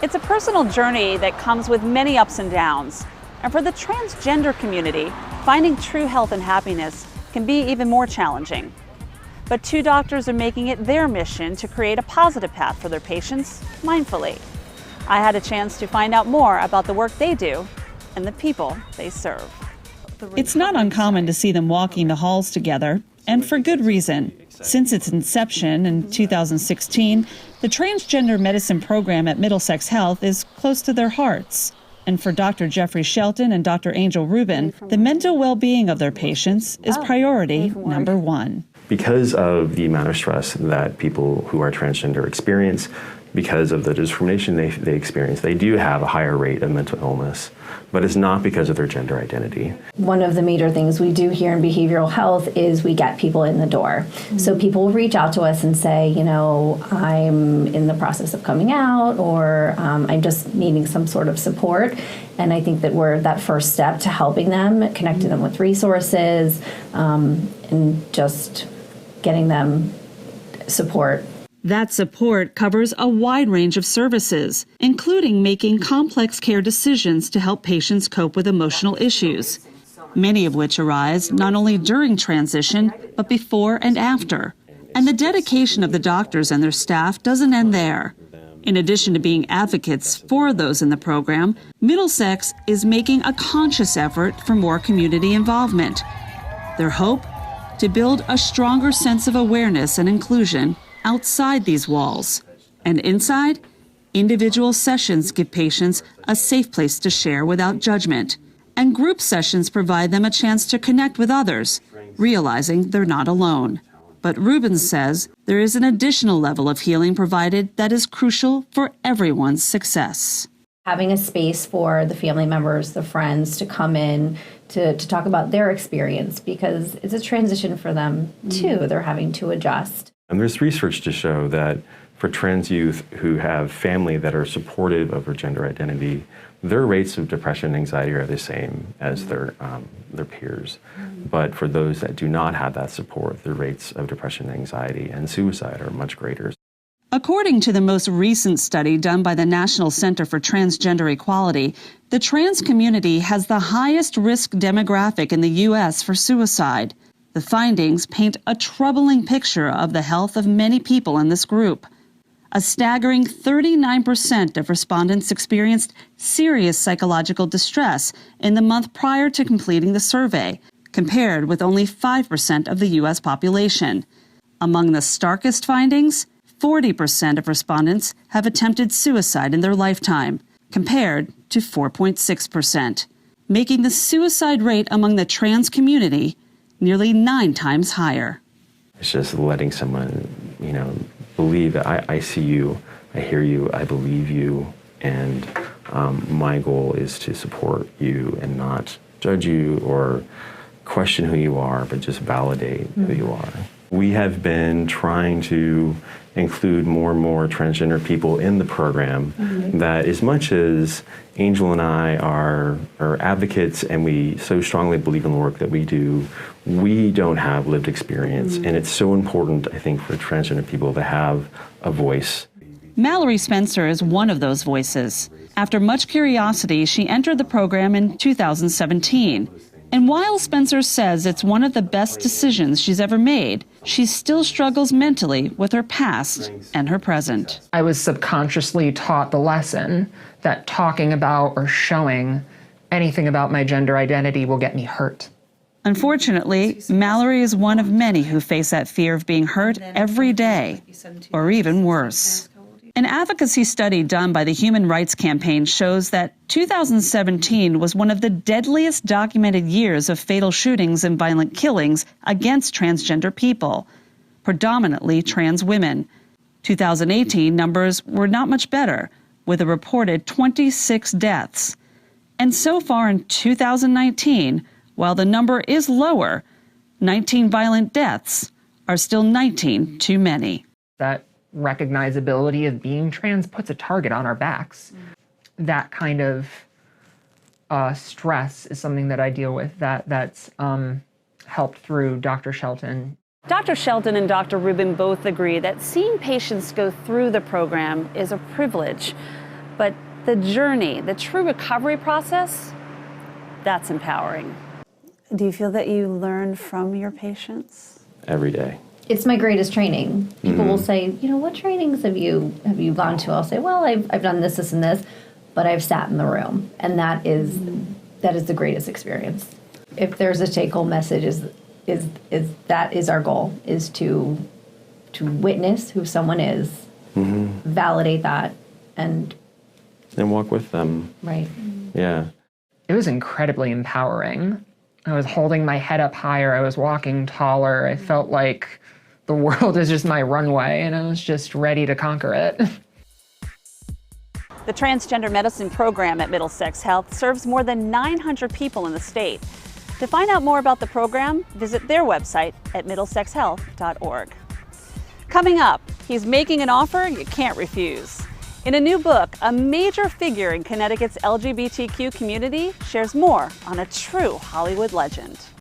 It's a personal journey that comes with many ups and downs. And for the transgender community, finding true health and happiness can be even more challenging. But two doctors are making it their mission to create a positive path for their patients mindfully. I had a chance to find out more about the work they do and the people they serve. It's not uncommon to see them walking the halls together, and for good reason. Since its inception in 2016, the transgender medicine program at Middlesex Health is close to their hearts. And for Dr. Jeffrey Shelton and Dr. Angel Rubin, the mental well-being of their patients is priority number one. Because of the amount of stress that people who are transgender experience, because of the discrimination they experience, they do have a higher rate of mental illness, but it's not because of their gender identity. One of the major things we do here in behavioral health is we get people in the door. Mm-hmm. So people will reach out to us and say, you know, I'm in the process of coming out, or I'm just needing some sort of support. And I think that we're that first step to helping them, connecting them with resources, and just getting them support. That support covers a wide range of services, including making complex care decisions to help patients cope with emotional issues, many of which arise not only during transition, but before and after. And the dedication of the doctors and their staff doesn't end there. In addition to being advocates for those in the program, Middlesex is making a conscious effort for more community involvement. Their hope? To build a stronger sense of awareness and inclusion outside these walls. And inside, individual sessions give patients a safe place to share without judgment. And group sessions provide them a chance to connect with others, realizing they're not alone. But Rubin says there is an additional level of healing provided that is crucial for everyone's success. Having a space for the family members, the friends to come in to talk about their experience, because it's a transition for them too. They're having to adjust. And there's research to show that for trans youth who have family that are supportive of their gender identity, their rates of depression and anxiety are the same as their peers. But for those that do not have that support, the rates of depression, anxiety, and suicide are much greater. According to the most recent study done by the National Center for Transgender Equality, the trans community has the highest risk demographic in the U.S. for suicide. The findings paint a troubling picture of the health of many people in this group. A staggering 39% of respondents experienced serious psychological distress in the month prior to completing the survey, compared with only 5% of the U.S. population. Among the starkest findings, 40% of respondents have attempted suicide in their lifetime, compared to 4.6%, making the suicide rate among the trans community nearly 9 times higher. It's just letting someone, believe that I see you, I hear you, I believe you, and my goal is to support you and not judge you or question who you are, but just validate who you are. We have been trying to include more and more transgender people in the program, that as much as Angel and I are advocates and we so strongly believe in the work that we do, we don't have lived experience. And it's so important, I think, for transgender people to have a voice. Mallory Spencer is one of those voices. After much curiosity, she entered the program in 2017. And while Spencer says it's one of the best decisions she's ever made, she still struggles mentally with her past and her present. I was subconsciously taught the lesson that talking about or showing anything about my gender identity will get me hurt. Unfortunately, Mallory is one of many who face that fear of being hurt every day, or even worse. An advocacy study done by the Human Rights Campaign shows that 2017 was one of the deadliest documented years of fatal shootings and violent killings against transgender people, predominantly trans women. 2018 numbers were not much better, with a reported 26 deaths. And so far in 2019, while the number is lower, 19 violent deaths are still 19 too many. That recognizability of being trans puts a target on our backs. That kind of stress is something that I deal with that's helped through Dr. Shelton. Dr. Shelton and Dr. Rubin both agree that seeing patients go through the program is a privilege. But the journey, the true recovery process, that's empowering. Do you feel that you learn from your patients? Every day. It's my greatest training. People will say, what trainings have you gone to? I'll say, well, I've done this, this, and this, but I've sat in the room, and that is the greatest experience. If there's a take-home message, is that is our goal, is to witness who someone is, validate that, and walk with them. Right. Yeah. It was incredibly empowering. I was holding my head up higher. I was walking taller. I felt like the world is just my runway, and I was just ready to conquer it. The transgender medicine program at Middlesex Health serves more than 900 people in the state. To find out more about the program, visit their website at middlesexhealth.org. Coming up, he's making an offer you can't refuse. In a new book, a major figure in Connecticut's LGBTQ community shares more on a true Hollywood legend.